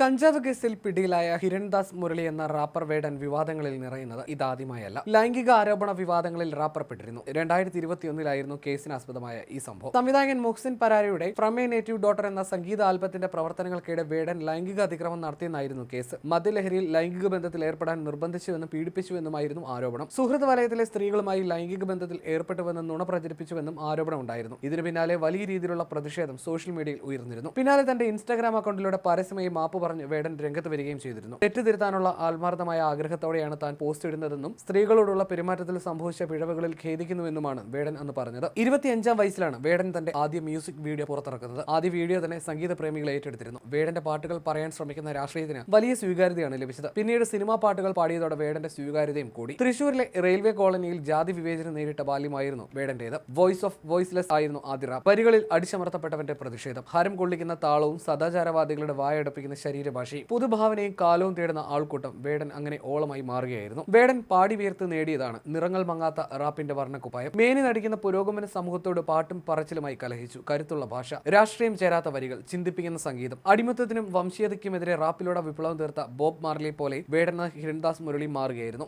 കഞ്ചാവ് കേസിൽ പിടിയിലായ ഹിരൺദാസ് മുരളി എന്ന റാപ്പർ വേടൻ വിവാദങ്ങളിൽ നിറയുന്നത് ഇതാദ്യമായല്ല. ലൈംഗിക ആരോപണ വിവാദങ്ങളിൽ റാപ്പർ പെട്ടിരുന്നു. 2021 കേസിനാസ്പദമായ ഈ സംഭവം സംവിധായകൻ മുഹ്സിൻ പരാരിയുടെ ഫ്രം എ നേറ്റീവ് ഡോട്ടർ എന്ന സംഗീത ആൽബത്തിന്റെ പ്രവർത്തനങ്ങൾക്കിടെ വേടൻ ലൈംഗിക അതിക്രമം നടത്തിയെന്നായിരുന്നു കേസ്. മദ്യലഹരിയിൽ ലൈംഗിക ബന്ധത്തിൽ ഏർപ്പെടാൻ നിർബന്ധിച്ചുവെന്നും പീഡിപ്പിച്ചുവെന്നുമായിരുന്നു ആരോപണം. സുഹൃത്ത് വലയത്തിലെ സ്ത്രീകളുമായി ലൈംഗിക ബന്ധത്തിൽ ഏർപ്പെട്ടുവെന്നും നുണ പ്രചരിപ്പിച്ചുവെന്നും ആരോപണമുണ്ടായിരുന്നു. ഇതിനു പിന്നാലെ വലിയ രീതിയിലുള്ള പ്രതിഷേധം സോഷ്യൽ മീഡിയയിൽ ഉയർന്നിരുന്നു. പിന്നാലെ തന്റെ ഇൻസ്റ്റാഗ്രാം അക്കൗണ്ടിലൂടെ പരസ്യമായി മാപ്പ് പറഞ്ഞ് വേടൻ രംഗത്ത് വരികയും ചെയ്തിരുന്നു. തെറ്റുതിരുത്താനുള്ള ആത്മാർത്ഥമായ ആഗ്രഹത്തോടെയാണ് താൻ പോസ്റ്റ് ഇടുന്നതെന്നും സ്ത്രീകളോടുള്ള പെരുമാറ്റത്തിൽ സംഭവിച്ച പിഴവുകളിൽ ഖേദിക്കുന്നുവെന്നുമാണ് വേടൻ അന്ന് പറഞ്ഞത്. 25-ാം വയസ്സിലാണ് വേടൻ തന്റെ ആദ്യ മ്യൂസിക് വീഡിയോ പുറത്തിറക്കുന്നത്. ആദ്യ വീഡിയോ തന്നെ സംഗീത പ്രേമികൾ ഏറ്റെടുത്തിരുന്നു. വേടന്റെ പാട്ടുകൾ പറയാൻ ശ്രമിക്കുന്ന രാഷ്ട്രീയത്തിന് വലിയ സ്വീകാര്യതയാണ് ലഭിച്ചത്. പിന്നീട് സിനിമാ പാട്ടുകൾ പാടിയതോടെ വേടന്റെ സ്വീകാര്യതയും കൂടി. തൃശൂരിലെ റെയിൽവേ കോളനിയിൽ ജാതി വിവേചനം നേരിട്ട ബാല്യമായിരുന്നു വേടന്റേത്. വോയിസ് ഓഫ് വോയിസ്ലെസ് ആയിരുന്നു ആദ്യ റാപ്പ്. വരികളിൽ അടിച്ചമർത്തപ്പെട്ടവന്റെ പ്രതിഷേധം, ഹരം കൊള്ളിക്കുന്ന താളവും സദാചാരവാദികളുടെ വായടപ്പിക്കുന്ന ശരീരഭാഷയും പുതുഭാവനയും കാലവും തേടുന്ന ആൾക്കൂട്ടം വേടൻ അങ്ങനെ ഓളമായി മാറുകയായിരുന്നു. വേടൻ പാടി വീർത്ത് നേടിയതാണ് നിറങ്ങൾ മങ്ങാത്ത റാപ്പിന്റെ വർണ്ണക്കുപ്പായം. മേനി നടിക്കുന്ന പുരോഗമന സമൂഹത്തോട് പാട്ടും പറച്ചിലുമായി കലഹിച്ചു. കരുത്തുള്ള ഭാഷ, രാഷ്ട്രീയം ചേരാത്ത വരികൾ, ചിന്തിപ്പിക്കുന്ന സംഗീതം. അടിമത്തത്തിനും വംശീയതയ്ക്കുമെതിരെ റാപ്പിലൂടെ വിപ്ലവം തീർത്ത ബോബ് മാർലി പോലെ വേടൻ ഹിരൺദാസ് മുരളി മാറുകയായിരുന്നു.